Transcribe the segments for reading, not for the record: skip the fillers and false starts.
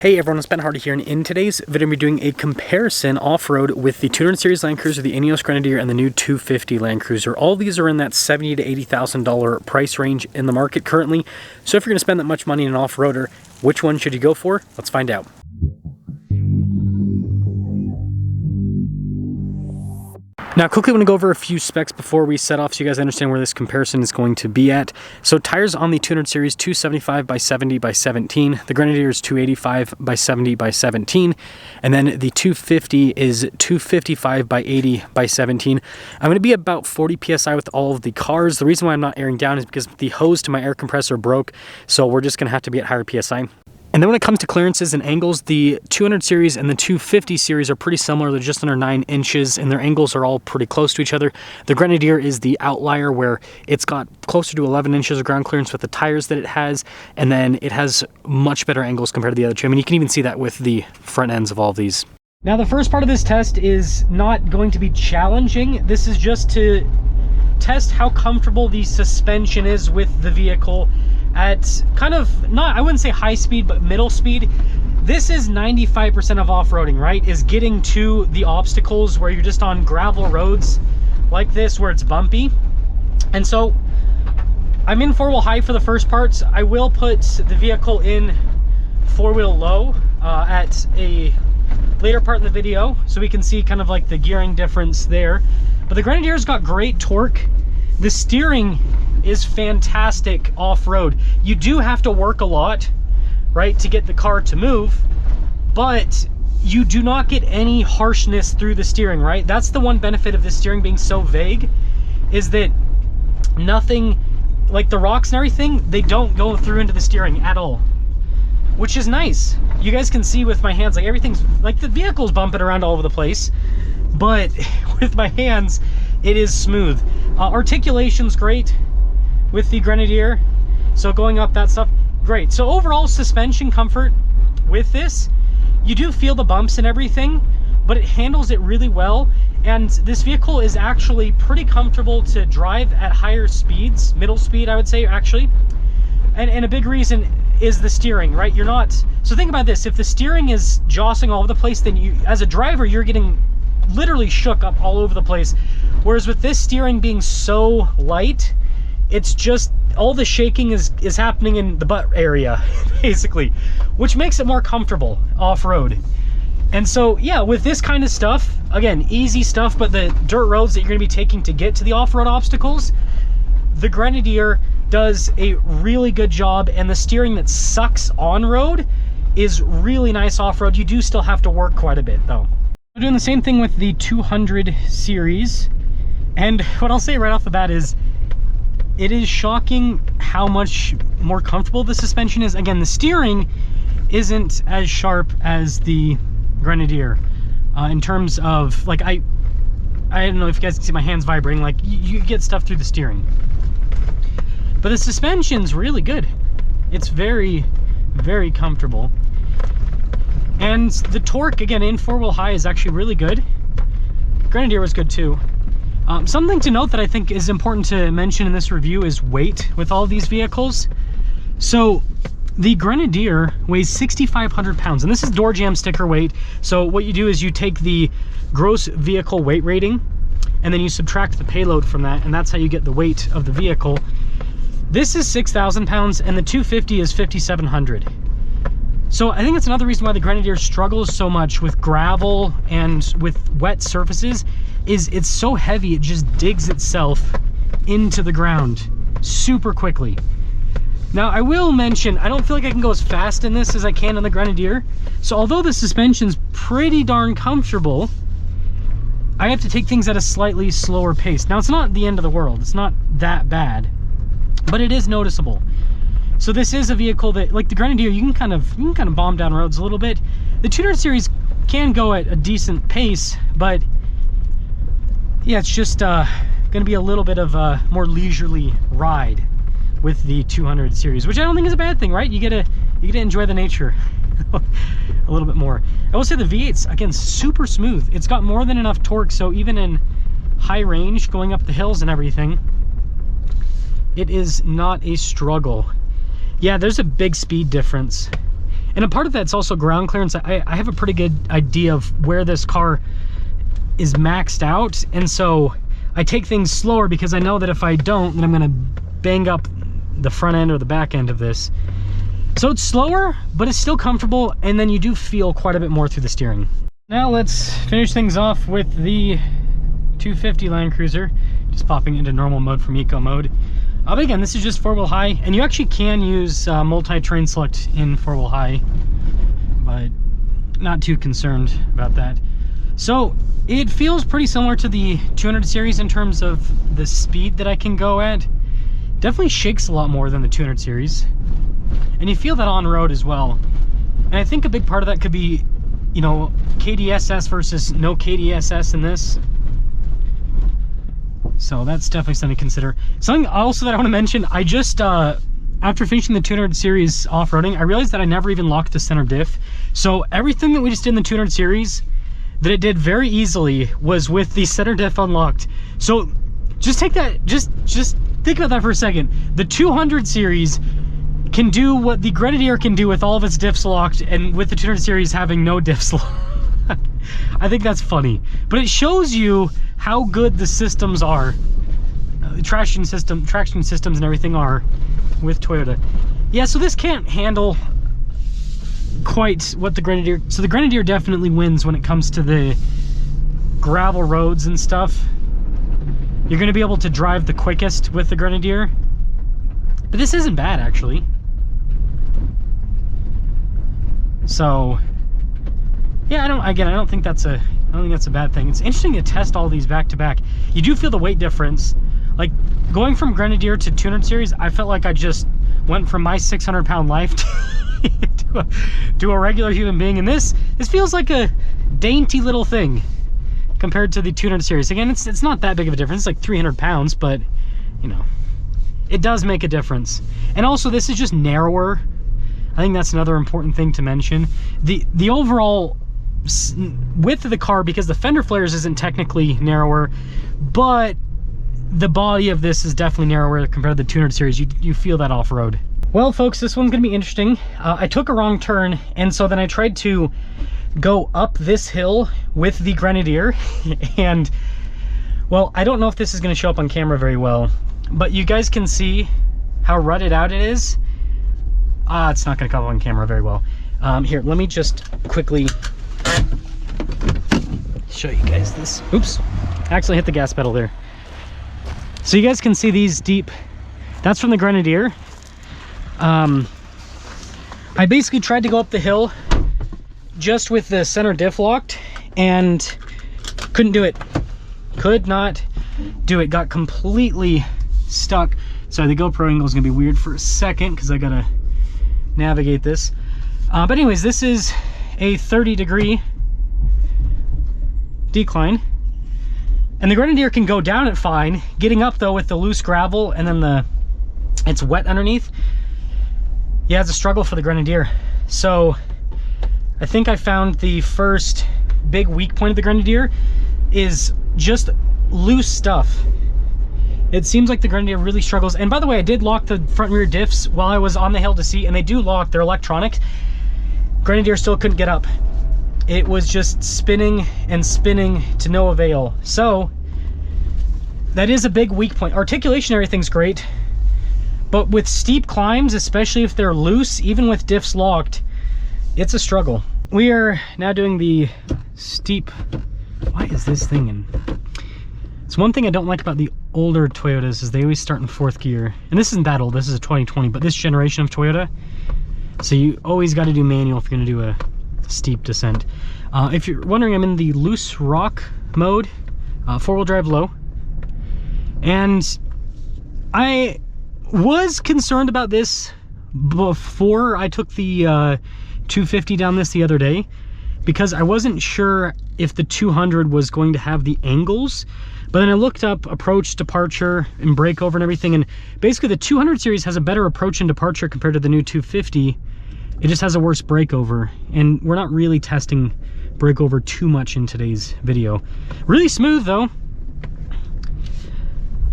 Hey everyone, it's Ben Hardy here, and in today's video we're doing a comparison off-road with the 200 Series Land Cruiser, the Ineos Grenadier, and the new 250 Land Cruiser. All these are in that $70,000 to $80,000 price range in the market currently. So if you're going to spend that much money in an off-roader, which one should you go for? Let's find out. Now, quickly, I want to go over a few specs before we set off so you guys understand where this comparison is going to be at. So tires on the 200 Series, 275 by 70 by 17. The Grenadier is 285 by 70 by 17. And then the 250 is 255 by 80 by 17. I'm going to be about 40 PSI with all of the cars. The reason why I'm not airing down is because the hose to my air compressor broke. So we're just going to have to be at higher PSI. And then when it comes to clearances and angles, the 200 Series and the 250 Series are pretty similar. They're just under 9 inches, and their angles are all pretty close to each other. The Grenadier is the outlier, where it's got closer to 11 inches of ground clearance with the tires that it has, and then it has much better angles compared to the other two. I mean, you can even see that with the front ends of all of these. Now, the first part of this test is not going to be challenging. This is just to test how comfortable the suspension is with the vehicle at kind of, not, I wouldn't say high speed, but middle speed. This is 95% of off-roading, right? Is getting to the obstacles where you're just on gravel roads like this where it's bumpy. And so I'm in four-wheel high for the first parts. I will put the vehicle in four-wheel low at a later part in the video so we can see kind of like the gearing difference there. But the Grenadier's got great torque. The steering is fantastic off-road. You do have to work a lot, right, to get the car to move, but you do not get any harshness through the steering, right? That's the one benefit of the steering being so vague, is that nothing, like the rocks and everything, they don't go through into the steering at all, which is nice. You guys can see with my hands, like everything's, like the vehicle's bumping around all over the place, but with my hands, it is smooth. Articulation's great with the Grenadier, so going up that stuff, great. So overall suspension comfort with this, you do feel the bumps and everything, but it handles it really well. And this vehicle is actually pretty comfortable to drive at higher speeds, middle speed I would say actually. And a big reason is the steering, right? You're not, so think about this, if the steering is jostling all over the place, then you, as a driver, you're getting literally shook up all over the place. Whereas with this steering being so light, it's just all the shaking is happening in the butt area basically, which makes it more comfortable off-road. And so yeah, with this kind of stuff, again, easy stuff, but the dirt roads that you're going to be taking to get to the off-road obstacles, the Grenadier does a really good job, and the steering that sucks on road is really nice off-road. You do still have to work quite a bit though. We're doing the same thing with the 200 Series, and what I'll say right off the bat is it is shocking how much more comfortable the suspension is. Again, the steering isn't as sharp as the Grenadier in terms of, like, I don't know if you guys can see my hands vibrating, like you get stuff through the steering. But the suspension's really good. It's very, very comfortable. And the torque, again, in four-wheel high is actually really good. Grenadier was good too. Something to note that I think is important to mention in this review is weight with all these vehicles. So the Grenadier weighs 6,500 pounds, and this is door jam sticker weight. So what you do is you take the gross vehicle weight rating, and then you subtract the payload from that, and that's how you get the weight of the vehicle. This is 6,000 pounds, and the 250 is 5,700. So I think that's another reason why the Grenadier struggles so much with gravel and with wet surfaces, is it's so heavy, it just digs itself into the ground super quickly. Now, I will mention, I don't feel like I can go as fast in this as I can on the Grenadier. So although the suspension's pretty darn comfortable, I have to take things at a slightly slower pace. Now, it's not the end of the world. It's not that bad, but it is noticeable. So this is a vehicle that, like the Grenadier, you can kind of bomb down roads a little bit. The 200 Series can go at a decent pace, but yeah, it's just gonna be a little bit of a more leisurely ride with the 200 Series, which I don't think is a bad thing, right? You get to enjoy the nature a little bit more. I will say the V8's, again, super smooth. It's got more than enough torque, so even in high range, going up the hills and everything, it is not a struggle. Yeah, there's a big speed difference. And a part of that's also ground clearance. I have a pretty good idea of where this car is maxed out, and so I take things slower because I know that if I don't, then I'm gonna bang up the front end or the back end of this. So it's slower, but it's still comfortable, and then you do feel quite a bit more through the steering. Now let's finish things off with the 250 Land Cruiser, just popping into normal mode from eco mode. But again, this is just 4-wheel high, and you actually can use multi-terrain select in 4-wheel high, but not too concerned about that. So it feels pretty similar to the 200 series in terms of the speed that I can go at. Definitely shakes a lot more than the 200 series, and you feel that on road as well. And I think a big part of that could be, you know, KDSS versus no KDSS in this. So that's definitely something to consider. Something also that I want to mention, I just, after finishing the 200 series off-roading, I realized that I never even locked the center diff. So everything that we just did in the 200 series, that it did very easily, was with the center diff unlocked. So just take that, just think about that for a second. The 200 series can do what the Grenadier can do with all of its diffs locked, and with the 200 series having no diffs locked. I think that's funny, but it shows you how good the systems are, traction systems and everything are with Toyota. Yeah, so this can't handle quite what the Grenadier, so the Grenadier definitely wins when it comes to the gravel roads and stuff. You're going to be able to drive the quickest with the Grenadier, but this isn't bad actually. So yeah, I don't think that's a bad thing. It's interesting to test all these back to back. You do feel the weight difference. Like going from Grenadier to 200 series, I felt like I just went from my 600-pound life to a regular human being. And this feels like a dainty little thing compared to the 200 series. Again, it's not that big of a difference. It's like 300 pounds, but you know, it does make a difference. And also, this is just narrower. I think that's another important thing to mention. The overall width of the car, because the fender flares isn't technically narrower, but the body of this is definitely narrower compared to the 200 series. You feel that off-road. Well folks, this one's gonna be interesting. I took a wrong turn, and so then I tried to go up this hill with the Grenadier, and well, I don't know if this is gonna show up on camera very well, but you guys can see how rutted out it is. It's not gonna come up on camera very well. Here, let me just quickly show you guys this. Oops, I actually hit the gas pedal there. So you guys can see these deep, that's from the Grenadier. I basically tried to go up the hill just with the center diff locked and couldn't do it. Could not do it, got completely stuck. Sorry, the GoPro angle is gonna be weird for a second because I gotta navigate this. But anyways, this is a 30-degree decline, and the Grenadier can go down it fine. Getting up though with the loose gravel and then it's wet underneath, yeah, it's a struggle for the Grenadier. So I think I found the first big weak point of the Grenadier is just loose stuff. It seems like the Grenadier really struggles. And by the way, I did lock the front and rear diffs while I was on the hill to see, and they do lock, they're electronic. Grenadier still couldn't get up. It was just spinning and spinning to no avail. So that is a big weak point. Articulation, everything's great, but with steep climbs, especially if they're loose, even with diffs locked, it's a struggle. We are now doing the steep, why is this thing in? It's one thing I don't like about the older Toyotas is they always start in 4th gear. And this isn't that old, this is a 2020, but this generation of Toyota, so you always got to do manual if you're going to do a steep descent. If you're wondering, I'm in the loose rock mode, 4-wheel drive low. And I was concerned about this before I took the 250 down this the other day, because I wasn't sure if the 200 was going to have the angles. But then I looked up approach, departure, and breakover and everything, and basically the 200 series has a better approach and departure compared to the new 250. It just has a worse breakover, and we're not really testing breakover too much in today's video. Really smooth though.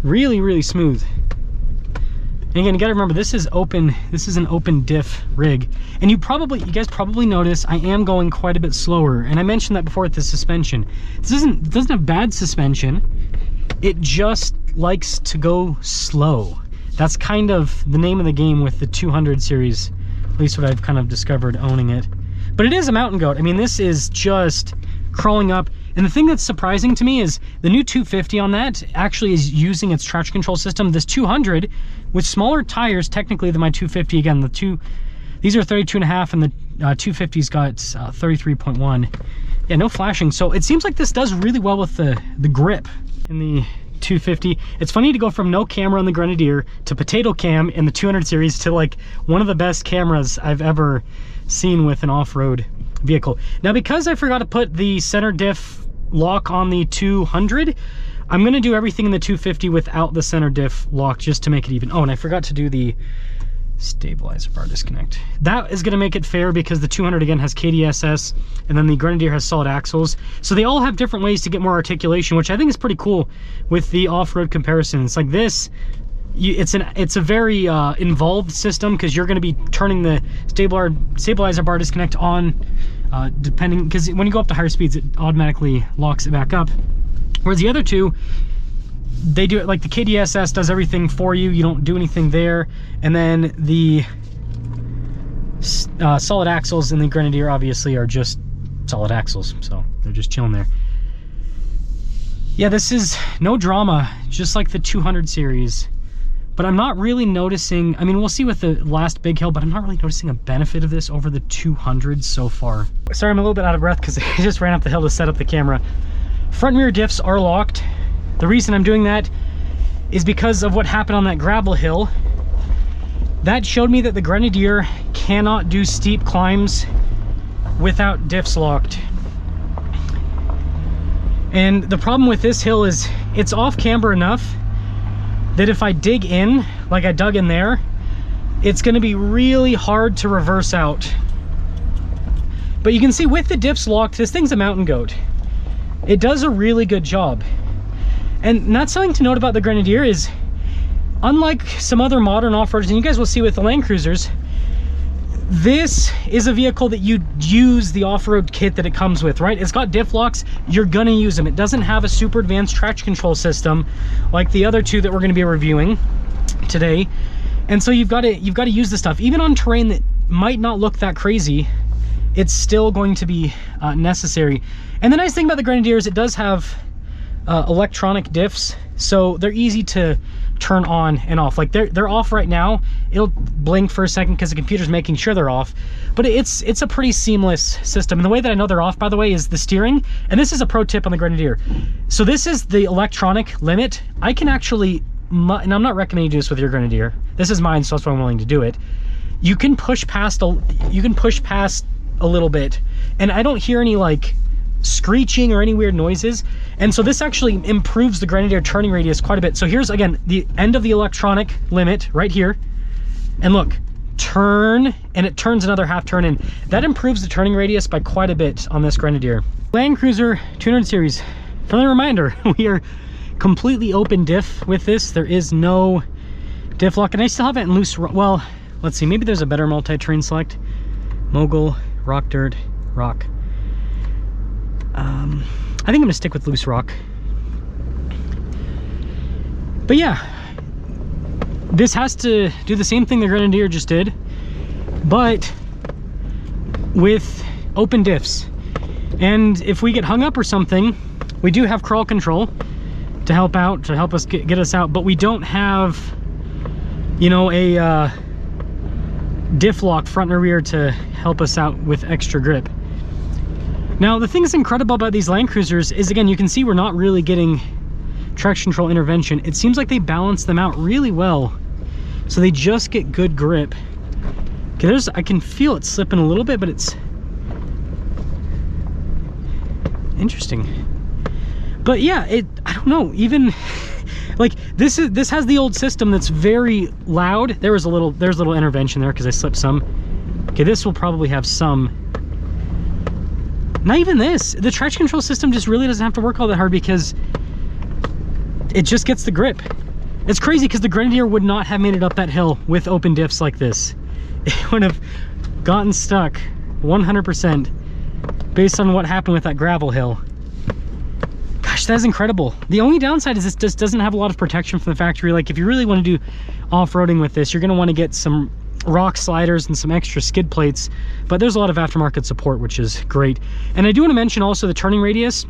Really, really smooth. And again, you gotta remember, this is open, this is an open diff rig. And you guys probably notice I am going quite a bit slower. And I mentioned that before with the suspension. It doesn't have bad suspension. It just likes to go slow. That's kind of the name of the game with the 200 series, at least what I've kind of discovered owning it. But it is a mountain goat. I mean, this is just crawling up. And the thing that's surprising to me is the new 250 on that actually is using its traction control system. This 200 with smaller tires technically than my 250. Again, these are 32.5 and the 250's got 33.1. Yeah, no flashing. So it seems like this does really well with the grip in the 250. It's funny to go from no camera on the Grenadier to potato cam in the 200 series to like one of the best cameras I've ever seen with an off-road vehicle. Now, because I forgot to put the center diff lock on the 200, I'm gonna do everything in the 250 without the center diff lock just to make it even. Oh, and I forgot to do the stabilizer bar disconnect. That is gonna make it fair because the 200 again has KDSS and then the Grenadier has solid axles. So they all have different ways to get more articulation, which I think is pretty cool with the off-road comparisons. Like this, it's a very involved system because you're gonna be turning the stabilizer bar disconnect on depending, because when you go up to higher speeds, it automatically locks it back up. Whereas the other two, they do it like the KDSS does everything for you. You don't do anything there. And then the solid axles in the Grenadier obviously are just solid axles. So they're just chilling there. Yeah, this is no drama, just like the 200 series. But I'm not really noticing, I mean, we'll see with the last big hill, but I'm not really noticing a benefit of this over the 200 so far. Sorry, I'm a little bit out of breath because I just ran up the hill to set up the camera. Front and rear diffs are locked. The reason I'm doing that is because of what happened on that gravel hill. That showed me that the Grenadier cannot do steep climbs without diffs locked. And the problem with this hill is it's off camber enough that if I dig in, like I dug in there, it's gonna be really hard to reverse out. But you can see with the diffs locked, this thing's a mountain goat. It does a really good job. And that's something to note about the Grenadier is, unlike some other modern off-roaders, and you guys will see with the Land Cruisers, this is a vehicle that you use the off-road kit that it comes with, right? It's got diff locks, you're gonna use them. It doesn't have a super advanced traction control system like the other two that we're gonna be reviewing today. And so you've got to use this stuff. Even on terrain that might not look that crazy, it's still going to be necessary. And the nice thing about the Grenadier is it does have electronic diffs, so they're easy to turn on and off. Like they're off right now. It'll blink for a second because the computer's making sure they're off, but it's a pretty seamless system. And the way that I know they're off, by the way, is the steering. And this is a pro tip on the Grenadier. So this is the electronic limit. I can actually, and I'm not recommending you do this with your Grenadier. This is mine, so that's why I'm willing to do it. You can push past a little bit, and I don't hear any like screeching or any weird noises. And so this actually improves the Grenadier turning radius quite a bit. So here's again the end of the electronic limit right here, and look, turn, and it turns another half turn in. That improves the turning radius by quite a bit on this Grenadier. Land Cruiser 200 series, friendly reminder, we are completely open diff with this. There is no diff lock, and I still have it in loose. Well, let's see, maybe there's a better multi-terrain select. Mogul, rock, dirt, rock. I think I'm gonna stick with loose rock. But yeah, this has to do the same thing the Grenadier just did, but with open diffs. And if we get hung up or something, we do have crawl control to help out, to help us get us out, but we don't have, you know, a diff lock front and rear to help us out with extra grip. Now, the thing that's incredible about these Land Cruisers is, again, you can see we're not really getting traction control intervention. It seems like they balance them out really well, so they just get good grip. Okay, I can feel it slipping a little bit, but it's interesting. But yeah, I don't know, even like this has the old system that's very loud. There's a little intervention there because I slipped some. Okay, this will probably have some. Not even this. The traction control system just really doesn't have to work all that hard because it just gets the grip. It's crazy because the Grenadier would not have made it up that hill with open diffs like this. It would have gotten stuck 100% based on what happened with that gravel hill. Gosh, that's incredible. The only downside is this just doesn't have a lot of protection from the factory. Like, if you really want to do off-roading with this, you're going to want to get some rock sliders and some extra skid plates, but there's a lot of aftermarket support, which is great. And I do want to mention also the turning radius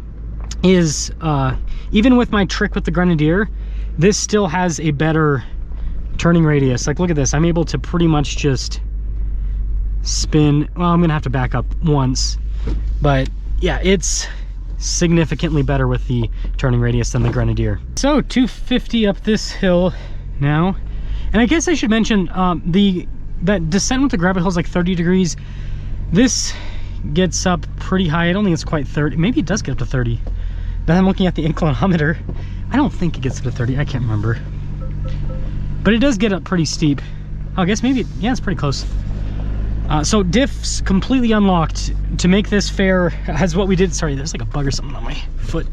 is, even with my trick with the Grenadier, this still has a better turning radius. Like, look at this. I'm able to pretty much just spin. Well, I'm gonna have to back up once, but yeah, it's significantly better with the turning radius than the Grenadier. So 250 up this hill now, and I guess I should mention that descent with the gravel hill is like 30 degrees. This gets up pretty high. I don't think it's quite 30. Maybe it does get up to 30. Then I'm looking at the inclinometer. I don't think it gets up to 30. I can't remember, but it does get up pretty steep. I guess maybe, yeah, it's pretty close. So diffs completely unlocked to make this fair as what we did. Sorry, there's like a bug or something on my foot.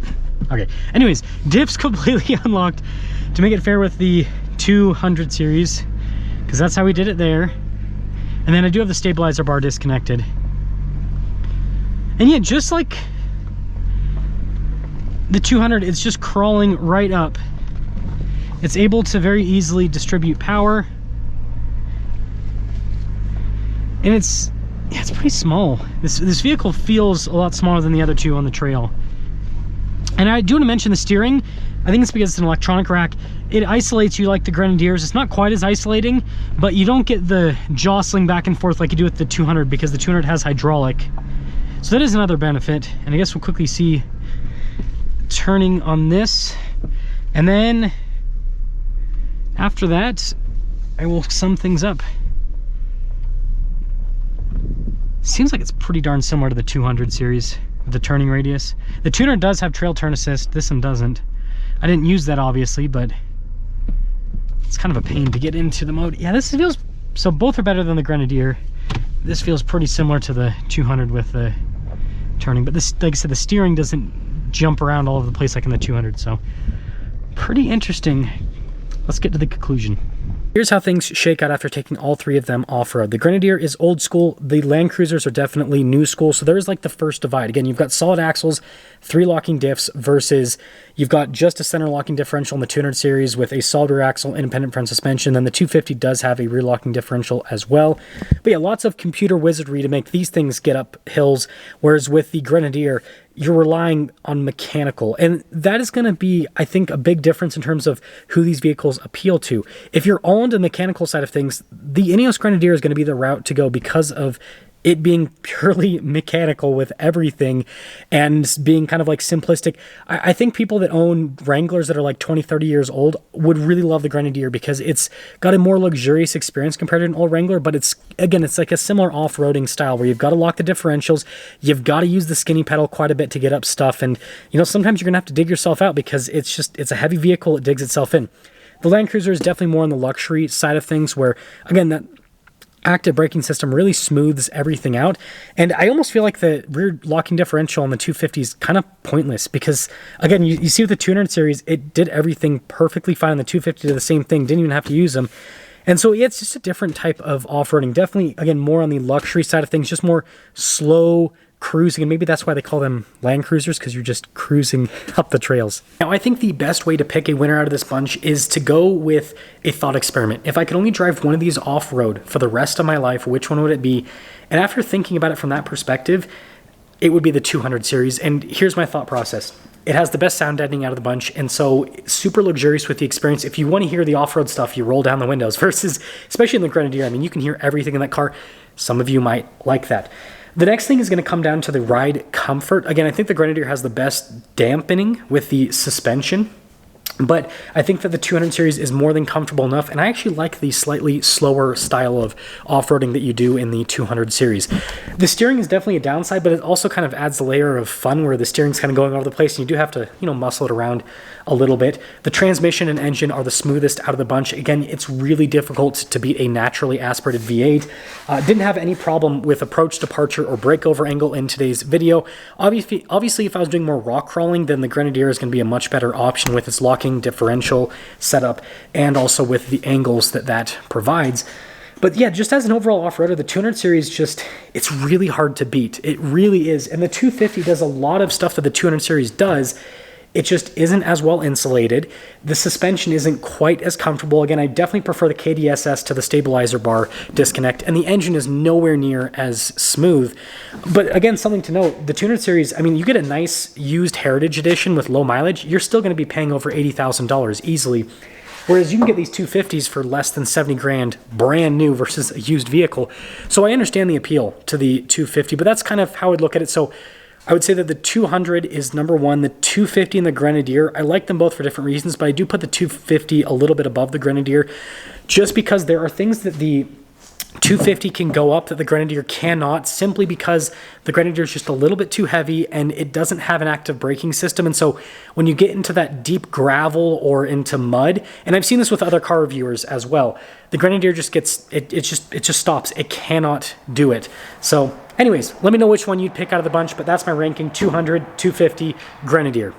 Okay, anyways, diffs completely unlocked to make it fair with the 200 series, because that's how we did it there. And then I do have the stabilizer bar disconnected. And yeah, just like the 200, it's just crawling right up. It's able to very easily distribute power. And it's pretty small. This vehicle feels a lot smaller than the other two on the trail. And I do want to mention the steering. I think it's because it's an electronic rack. It isolates you like the Grenadiers. It's not quite as isolating, but you don't get the jostling back and forth like you do with the 200, because the 200 has hydraulic. So that is another benefit. And I guess we'll quickly see turning on this. And then after that, I will sum things up. Seems like it's pretty darn similar to the 200 series with the turning radius. The 200 does have trail turn assist, this one doesn't. I didn't use that obviously, but it's kind of a pain to get into the mode. Yeah, this feels, so both are better than the Grenadier. This feels pretty similar to the 200 with the turning, but this, like I said, the steering doesn't jump around all over the place like in the 200, so pretty interesting. Let's get to the conclusion. Here's how things shake out after taking all three of them off-road. The Grenadier is old school. The Land Cruisers are definitely new school. So there is like the first divide. Again, you've got solid axles, 3 locking diffs, versus you've got just a center locking differential in the 200 series with a solid rear axle, independent front suspension. Then the 250 does have a rear locking differential as well. But yeah, lots of computer wizardry to make these things get up hills. Whereas with the Grenadier, you're relying on mechanical. And that is going to be, I think, a big difference in terms of who these vehicles appeal to. If you're all into the mechanical side of things, the Ineos Grenadier is going to be the route to go because of it being purely mechanical with everything and being kind of like simplistic. I think people that own Wranglers that are like 20, 30 years old would really love the Grenadier because it's got a more luxurious experience compared to an old Wrangler, but it's, again, it's like a similar off-roading style where you've got to lock the differentials, you've got to use the skinny pedal quite a bit to get up stuff, and you know, sometimes you're gonna have to dig yourself out because it's a heavy vehicle, it digs itself in. The Land Cruiser is definitely more on the luxury side of things where, again, that active braking system really smooths everything out. And I almost feel like the rear locking differential on the 250 is kind of pointless because, again, you see with the 200 series, it did everything perfectly fine. The 250 did the same thing, didn't even have to use them. And so it's just a different type of off-roading. Definitely, again, more on the luxury side of things, just more slow cruising, and maybe that's why they call them Land Cruisers, because you're just cruising up the trails. Now, I think the best way to pick a winner out of this bunch is to go with a thought experiment. If I could only drive one of these off-road for the rest of my life, which one would it be? And after thinking about it from that perspective, it would be the 200 series. And here's my thought process. It has the best sound deadening out of the bunch, and so super luxurious with the experience. If you want to hear the off-road stuff, you roll down the windows, versus, especially in the Grenadier, I mean, you can hear everything in that car. Some of you might like that. The next thing is going to come down to the ride comfort. Again, I think the Grenadier has the best dampening with the suspension, but I think that the 200 series is more than comfortable enough, and I actually like the slightly slower style of off-roading that you do in the 200 series. The steering is definitely a downside, but it also kind of adds a layer of fun where the steering's kind of going all over the place, and you do have to, you know, muscle it around a little bit. The transmission and engine are the smoothest out of the bunch. Again, it's really difficult to beat a naturally aspirated V8. Didn't have any problem with approach, departure, or breakover angle in today's video. Obviously, if I was doing more rock crawling, then the Grenadier is going to be a much better option with its locking shocking differential setup, and also with the angles that provides. But yeah, just as an overall off-roader, the 200 series it's really hard to beat. It really is. And the 250 does a lot of stuff that the 200 series does. It just isn't as well insulated. The suspension isn't quite as comfortable. Again, I definitely prefer the KDSS to the stabilizer bar disconnect, and the engine is nowhere near as smooth. But again, something to note, the 200 series, I mean, you get a nice used Heritage Edition with low mileage, you're still going to be paying over $80,000 easily. Whereas you can get these 250s for less than 70 grand brand new versus a used vehicle. So I understand the appeal to the 250, but that's kind of how I'd look at it. So I would say that the 200 is number one, the 250 and the Grenadier. I like them both for different reasons, but I do put the 250 a little bit above the Grenadier just because there are things that the 250 can go up that the Grenadier cannot, simply because the Grenadier is just a little bit too heavy and it doesn't have an active braking system. And so when you get into that deep gravel or into mud, and I've seen this with other car reviewers as well, the Grenadier just gets, it just stops. It cannot do it. So anyways, let me know which one you'd pick out of the bunch, but that's my ranking: 200, 250, Grenadier.